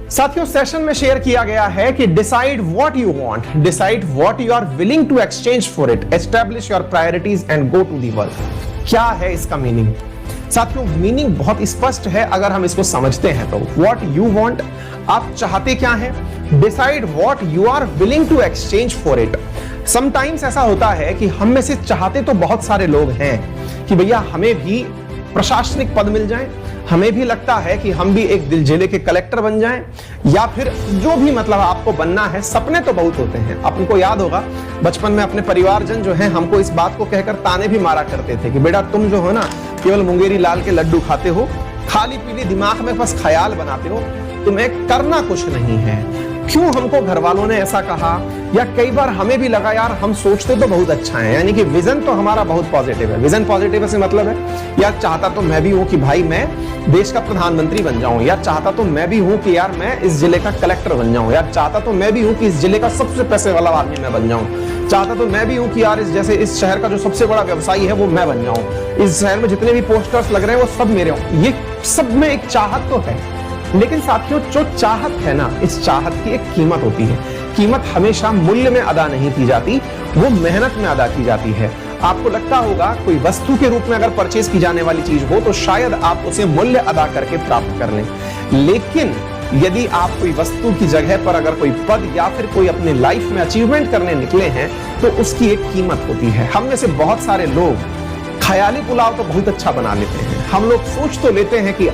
साथियों, सेशन में शेयर किया गया है कि decide what you want, decide what you are willing to exchange for it, establish your priorities and go to the work. क्या है इसका मीनिंग? साथियों, मीनिंग बहुत स्पष्ट है अगर हम इसको समझते हैं तो। व्हाट यू वांट, आप चाहते क्या हैं। Decide what you are willing to exchange for it. Sometimes ऐसा होता है कि हम में से चाहते तो बहुत सारे लोग हैं कि भैया हमें भी प्रशासनिक पद मिल जाए, हमें भी लगता है कि हम भी एक जिले के कलेक्टर बन जाएं, या फिर जो भी मतलब आपको बनना है। सपने तो बहुत होते हैं। आपको याद होगा बचपन में अपने परिवारजन जो है हमको इस बात को कहकर ताने भी मारा करते थे कि बेटा तुम जो हो ना केवल मुंगेरी लाल के लड्डू खाते हो, खाली पीली दिमाग में बस ख्याल बनाते हो, तुम्हें करना कुछ नहीं है। क्यों हमको घर वालों ने ऐसा कहा, या कई बार हमें भी लगा यार हम सोचते तो बहुत अच्छा है, यानी कि विजन तो हमारा बहुत पॉजिटिव है। विजन पॉजिटिव से मतलब है यार चाहता तो मैं भी हूं कि भाई मैं देश का प्रधानमंत्री बन जाऊं, यार चाहता तो मैं भी हूं कि यार मैं इस जिले का कलेक्टर बन जाऊं, यार चाहता तो मैं भी हूं कि इस जिले का सबसे पैसे वाला आदमी मैं बन जाऊं, चाहता तो मैं भी हूं कि यार इस शहर का जो सबसे बड़ा व्यवसायी है वो मैं बन जाऊं, इस शहर में जितने भी पोस्टर्स लग रहे हैं वो सब मेरे हों। ये सब में एक चाहत तो है, लेकिन साथियों जो चाहत है ना, इस चाहत की एक कीमत होती है। कीमत हमेशा मूल्य में अदा नहीं की जाती, वो मेहनत में अदा की जाती है। आपको लगता होगा कोई वस्तु के रूप में अगर परचेज की जाने वाली चीज हो तो शायद आप उसे मूल्य अदा करके प्राप्त कर लें, लेकिन यदि आप कोई वस्तु की जगह पर अगर कोई पद या फिर कोई अपने लाइफ में अचीवमेंट करने निकले हैं तो उसकी एक कीमत होती है। हम में से बहुत सारे लोग ख्याली पुलाव तो बहुत अच्छा बना लेते हैं, हम लोग सोच तो लेते हैं कि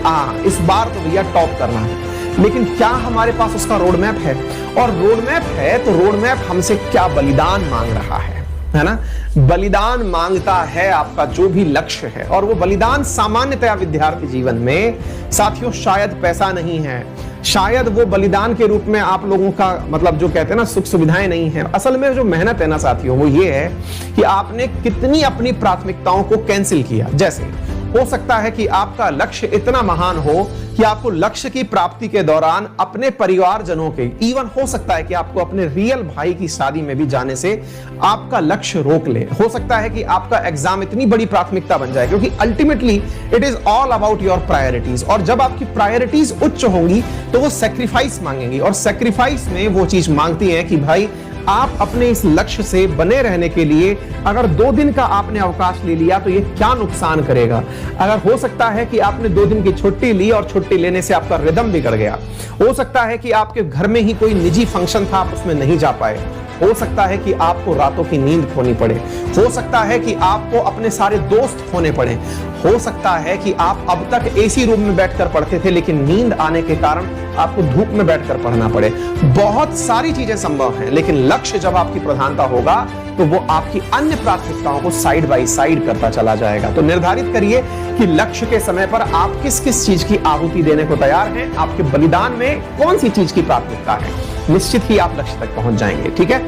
इस बार तो भैया टॉप करना है, लेकिन क्या हमारे पास उसका रोड मैप है? और रोड मैप है तो रोड मैप हमसे क्या बलिदान मांग रहा है ना? बलिदान मांगता है आपका जो भी लक्ष्य है, और वो बलिदान सामान्यतया विद्यार्थी जीवन में साथियों शायद पैसा नहीं है, शायद वो बलिदान के रूप में आप लोगों का मतलब जो कहते हैं ना सुख सुविधाएं नहीं है। असल में जो मेहनत है ना साथियों वो ये है कि आपने कितनी अपनी प्राथमिकताओं को कैंसिल किया। जैसे हो सकता है कि आपका लक्ष्य इतना महान हो कि आपको लक्ष्य की प्राप्ति के दौरान अपने परिवारजनों के, इवन हो सकता है कि आपको अपने रियल भाई की शादी में भी जाने से आपका लक्ष्य रोक ले। हो सकता है कि आपका एग्जाम इतनी बड़ी प्राथमिकता बन जाए, क्योंकि ultimately it is all about your priorities. और जब आपकी प्रायोरिटीज उच्च होंगी तो वो सेक्रीफाइस मांगेंगी, और सेक्रीफाइस में वो चीज मांगती है कि भाई आप अपने इस लक्ष्य से बने रहने के लिए अगर 2 दिन का आपने अवकाश ले लिया तो ये क्या नुकसान करेगा। अगर हो सकता है कि आपने 2 दिन की छुट्टी ली और छुट्टी लेने से आपका रिदम बिगड़ गया, हो सकता है कि आपके घर में ही कोई निजी फंक्शन था आप उसमें नहीं जा पाए, हो सकता है कि आपको रातों की नींद खोनी पड़े, हो सकता है कि आपको अपने सारे दोस्त खोने पड़े, हो सकता है कि आप अब तक एसी रूम में बैठकर पढ़ते थे लेकिन नींद आने के कारण आपको धूप में बैठकर पढ़ना पड़े। बहुत सारी चीजें संभव हैं, लेकिन लक्ष्य जब आपकी प्रधानता होगा तो वो आपकी अन्य प्राथमिकताओं को साइड बाय साइड करता चला जाएगा। तो निर्धारित करिए कि लक्ष्य के समय पर आप किस किस चीज की आहुति देने को तैयार हैं, आपके बलिदान में कौन सी चीज की प्राथमिकता है। निश्चित ही आप लक्ष्य तक पहुंच जाएंगे। ठीक है।